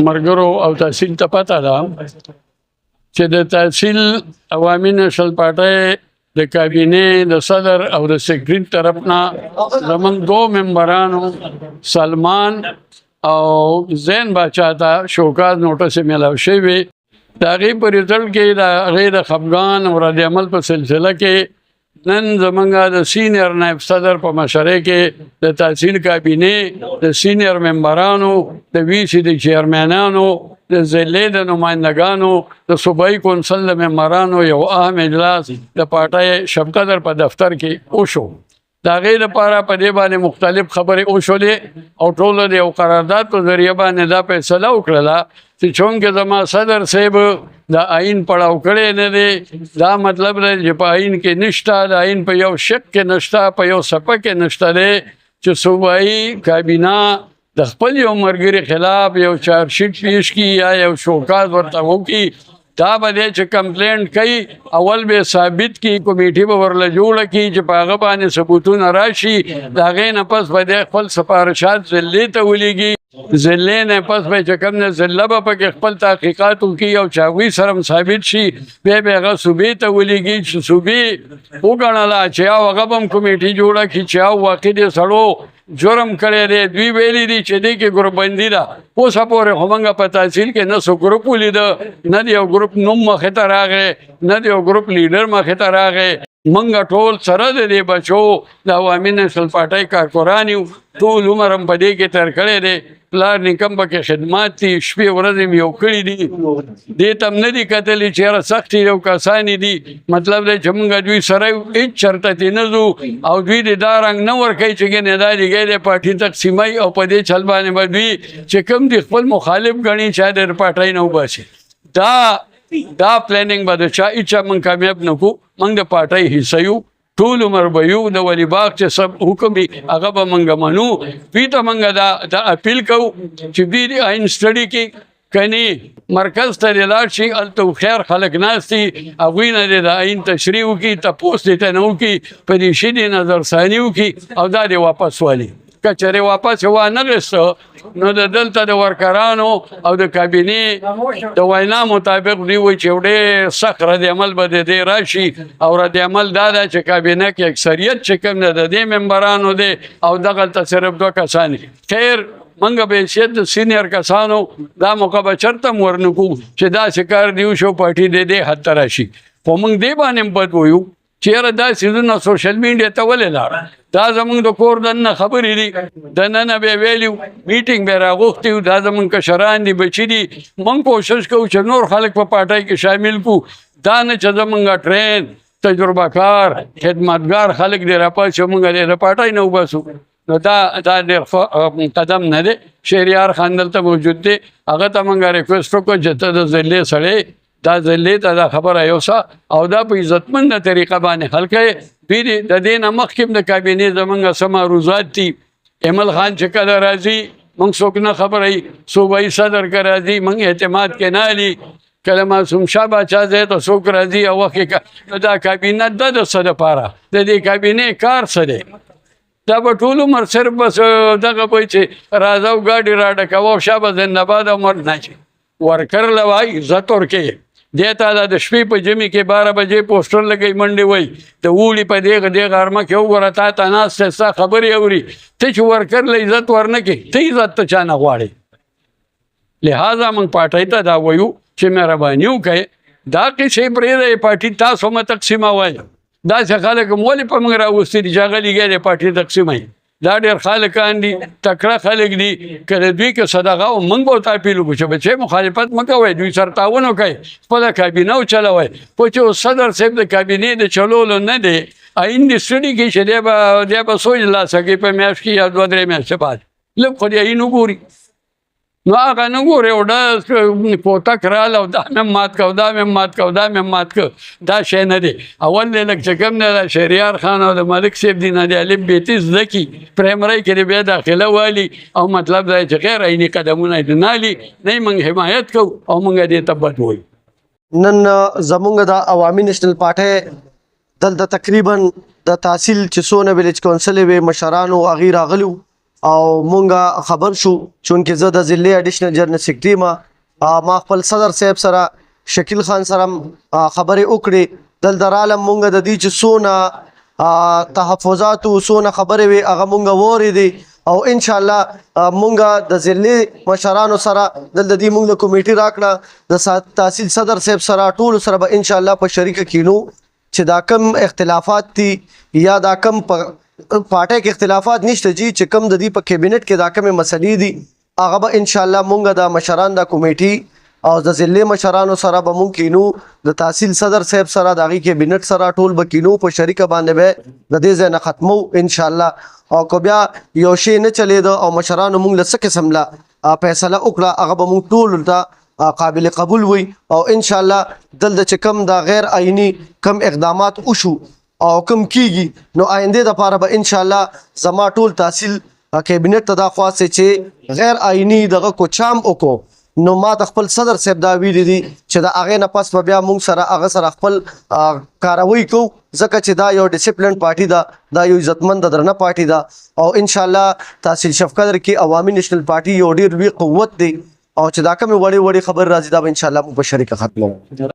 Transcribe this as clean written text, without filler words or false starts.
مرګرو او تحصیل ته پته ده چې د تحصیل عوامي نېشنل پارټۍ د کابینې د صدر او د سیکرټري طرف نه زموږ 2 ممبرانو سلمان او زین باچا ته شوکاز نوټس میلاو شوی د هغې په ریزلټ کې د هغې د خفګان او رد عمل په سلسله کې نن زمونږ د سینیر نائب صدر په مشرۍ کې د تحصیل کابینې د سینیر ممبرانو د وی سی د چیرمنانو د ضلعې د نمایندګانو د صوبایي کونسل د ممبرانو یو اهم اجلاس د پارټۍ شبقدر په دفتر کې وشو. د هغې لپاره په دې باندې مختلف خبرې وشولې او ټولو د یو قرارداد په ذریعه باندې دا فیصله وکړله چې چونکې زما صدر صاحب د آئین پړاو کړی نه دی دا مطلب دی چې په آئین کې نشته د آئین په یو شق کې نشته په یو صفحه کې نشته دی چې صوبایي کابینه د خپل یو ملګري خلاف یو چارجشیټ پیش کړي یا یو شوکاز ورته وکړي دا به دی چې کمپلینټ کوي اول به ثابت کړي کمیټې به ورله جوړه کړي چې په هغه باندې ثبوتونه راشي د هغې نه پس به دی خپل سفارشات ضلعې ته ولیږي ضلعې نه پس به چې کوم نه ضلع به پکې خپل تحقیقات وکړي او چې هغوی سره هم ثابت شي بیا به هغه صوبې ته ولیږي چې صوبې وګڼله چې او هغه به هم کمیټې جوړه کړي چې او واقع دې سړو جرم کړی دی دوی ویلي دي چې دې کې ګروپ بندي ده اوسه پورې خو موږ په تحصیل کې نه څه ګروپ ولیده نه د یو ګروپ نوم مخې ته راغی نه د یو ګروپ لیډر مخې ته راغی موږ ټول سره د دې بچو د عوامي نېشنل پارټۍ کارکران یو ټول عمر هم په دې کې تېر کړی دی پلار نیکه پکې خدمات دي شپې ورځې مې یو کړي دي دې ته هم نه دي کتلي چې یاره سختې او کسانې دي مطلب دی چې موږ دوی سره هېڅ چرته تې نه ځو او دوی دې دا رنګ نه ورکوي چې ګنې دا لګی دی پارټي تقسیموي او په دې چل باندې به دوی چې کوم دي خپل مخالف ګڼي چې د پارټۍ نه وباسي دا پلانینګ به د چا هېچا موږ کامیاب نه کړو موږ د پارټۍ حصه یو ټول عمر به یو د ولي باغ چې سب حکم وي هغه به موږ منو دوی ته موږ دا اپیل کوو چې دوی د آئین سټډي کې کني مرکز ته دې لاړ شي هلته هوښیار خلک ناست دي هغوی نه دې د آئین تشریح وکړي تپوس دې ته نه وکړي په دې شي دې نظرثاني وکړي او دا دې واپس والي که چېرې واپس یې وانغېسته نو د دلته د ورکرانو او د کابینې د وینا مطابق دوی وایي چې یو ډېر سخت رد عمل به د دې راشي او رد عمل دا ده چې کابینه کې اکثریت چې کوم دی د دې ممبرانو دی او دغلته صرف 2 کسان خیر موږ به حیثیت د سینیر کسانو دا موقع به چېرته هم ورنکړو چې داسې کار دې وشو پارټي دې حد ته راشي خو موږ دې باندې هم بد ویو چې یاره دا څیزونه سوشل میډیا ته ولې لاړه دا زموږ د کور دننه خبرې دي دننه به یې ویلي میټینګ به یې راغوښتي وو دا زموږ کشران دي بچي دي موږ کوشش کوو چې نور خلک په پارټۍ کې شامل کړو دا نه چې زموږ ټرین تجربه کار خدمتګار خلک دې راپاسي موږ دې د پارټۍ نه وباسو نو دا ډېر قدم نه دی شهریار خان دلته موجود دی هغه ته موږ ریکویسټ وکړو چې ته د ضلعې سړی دا ضلعې ته دا خبره یوسه او دا په عزتمنده طریقه باندې حل کوي دوی د دې نه مخکې هم د کابینې زموږ څه معروضات دي ایمل خان چې کله راځي موږ څوک نه خبروي صوبایي صدر که راځي موږ اعتماد کې نه علي کله معصوم شاه باچا ځای ته څوک راځي او وخت نو دا کابینه د څه دپاره د دې کابینې کار څه دی دا به ټول عمر صرف بس دغه وایي چې راځه او ګاډي راډکوه او شابه زنده‌باد او مړ نه شي ورکر له وایي عزت ورکوي دې ته د شپې په جمعې کې 12 بجې پوسټر لګوي منډې وایي د اوړي په دې غرمه کې وګوره تا ته ناست دی ستا خبرې اوري ته چې ورکر له عزت ورنه کړې ته عزت ته چا نه غواړې لہذا موږ پارټۍ ته دا وایو چې مهرباني وکړئ دا قصې پرېږدئ پارټي تاسو مه تقسیموئ داسې خلک هم ولې په موږ راوستي دي چې هغه لګیا دی پارټي تقسیموي دا ډېر خلکان دي تکړه خلک دي که د دوی که صدقه او موږ به ورته اپیل وکړو چې بچې مخالفت مه کوئ دوی سره تعاون وکړئ خپله کابینه وچلوئ خو چې اوس صدر صاحب د کابینې د چلولو نه دی آئین دې سټډي کړي چې دی به سوچ لاسه کوي په میاشت کې یا 2-3 میاشتې بعد لږ خو دې آئین وګوري نو هغه نه ګورې او ډز پوتک راله او دا مې مات کو دا مې مات کو دا مې مات کو دا شی نه دی اول دی لږ چې کوم دی د شهریار خان او د ملک صاحب دي نه د الف بیتي زده کړي پرایمرۍ کې د بیا داخله والي او مطلب دا چې غیر عیني قدمونه یې نالي نه یې موږ حمایت کوو او موږ دې ته بد وایو نن زموږ د عوامي نېشنل پارټۍ دلته تقریبا د تحصیل چې څونه ویلیج کونسل وې مشرانو هغې راغلي او مونږه خبر شو چونکه زه د ضلع اډیشنل جنرال سیکرټري ما خپل صدر صاحب سره شکیل خان سره خبرې وکړې دلته رالم مونږ د دې چې څونه تحفظات او څونه خبرې وي هغه مونږ واورېدې او ان شاء الله مونږ د ضلع مشرانو سره دلته دې مونږ له کمیټې راکړه د تحصیل صدر صاحب سره ټولو سره به ان شاء الله په شریکه کینو چې دا کم اختلافات دي یا دا کم پارټۍ کې اختلافات نشته چې کم د دې په کابینټ کې دا کمې مسلې دي هغه به ان شاء الله مونږ د مشران د کمیټې او د ضلع مشرانو سره به مونږ کینو د تحصیل صدر صاحب سره د هغې کابینټ سره ټول به کینو په شریکه باندې به د دې ځای نه ختمو ان شاء الله او که بیا یو شی نه چلېده او مشرانو مونږ له څه قسم له فیصله وکړه هغه به مونږ ټول ته قابل قبول وي او ان شاء الله دلته چې کم دا غیر آئینی کم اقدامات وشو او کم کیږي نو آینده دپاره به ان شاء الله زما ټول تحصیل کابینټ ته دا خواست چې غیر آئینی دغه کوچام وکړو نو ما د خپل صدر صاحب دا ویلي دي چې د هغې نه پس به بیا مونږ سره هغه سره خپل کاروي کوو ځکه چې دا یو ډسپلن پارټي ده دا یو عزتمند درنه پارټي ده او ان شاء الله تحصیل شفقدر کې عوامي نېشنل پارټي یو ډېر لوی قوت دی او چې دا کومې وړې وړې خبرې راځي دا به ان شاء الله مونږ په شریکه ختموو